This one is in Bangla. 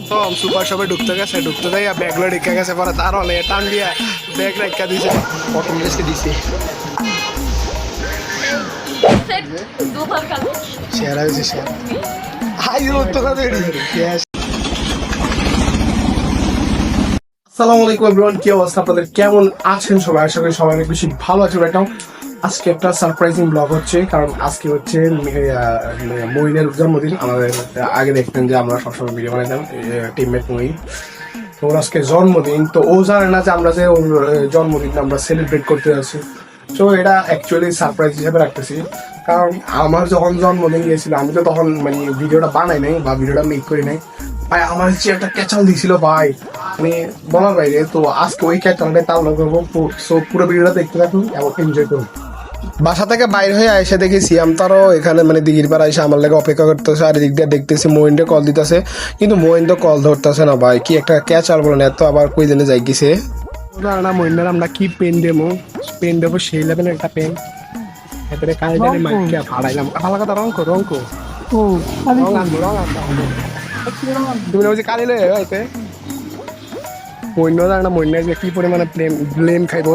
তো সুপার শপে ঢুকতে যাই ব্যাগগুলো রেখে গেছে পরে তার হলে টান দিয়া ব্যাগ রেখা দিছে প্রথম দেশে দিছে সেরা হয়েছে সেরা হাই তো কাদের আসসালামু আলাইকুম এভরিওয়ান, কি অবস্থা আপনাদের? কেমন আছেন সবাই? আশা করি সবাই অনেক বেশি ভালো আছে। একটা আজকে একটা সারপ্রাইজিং ব্লগ হচ্ছে, কারণ আজকে হচ্ছে মইনের জন্মদিন। আমাদের আগে দেখতেন যে আমরা সবসময় ভিডিও বানাইতাম টিমমেট মইন, তো ওর আজকে জন্মদিন। তো ও জানে না যে আমরা যে ওর জন্মদিনটা আমরা সেলিব্রেট করতে যাচ্ছি। তো এটা অ্যাকচুয়ালি সারপ্রাইজ হিসেবে রাখতেছি, কারণ আমার যখন জন্মদিন গিয়েছিল আমি তো তখন মানে ভিডিওটা বানাই নাই বা ভিডিওটা মেক করি নাই। ভাই আমার যে একটা ক্যাচাল দিয়েছিল ভাই, মানে বলার বাইরে। তো আজকে ওই ক্যাচালটা তাহলে করবো, সো পুরো ভিডিওটা দেখতে থাকুন এবং এনজয় করুন। বাসা থেকে বাইরে হয়ে এসে দেখি সিয়াম তারও এখানে মানে দিঘির পাড়া এসে আমার লাগে অপেক্ষা করতেছে। আর এদিক দিয়ে দেখতেছি মোহিনকে কল দিতেছে, কিন্তু মোহিন তো কল ধরতেছে না ভাই। কি একটা ক্যাচাল বলেন, এত আবার কই দিনে যাই গেছে না। মোহিনের আমরা কি পেন দেবো সেই লেভেলের একটা পেন এবারে কানে টানে মাইকে ফাড়াইলাম। ভালো কথা, রঙ আনবো তুমি বলছি কালি লয়ে হইতে মইন্য জানে না মইন্য যে কি পরিমাণে ব্লেম খাইবো।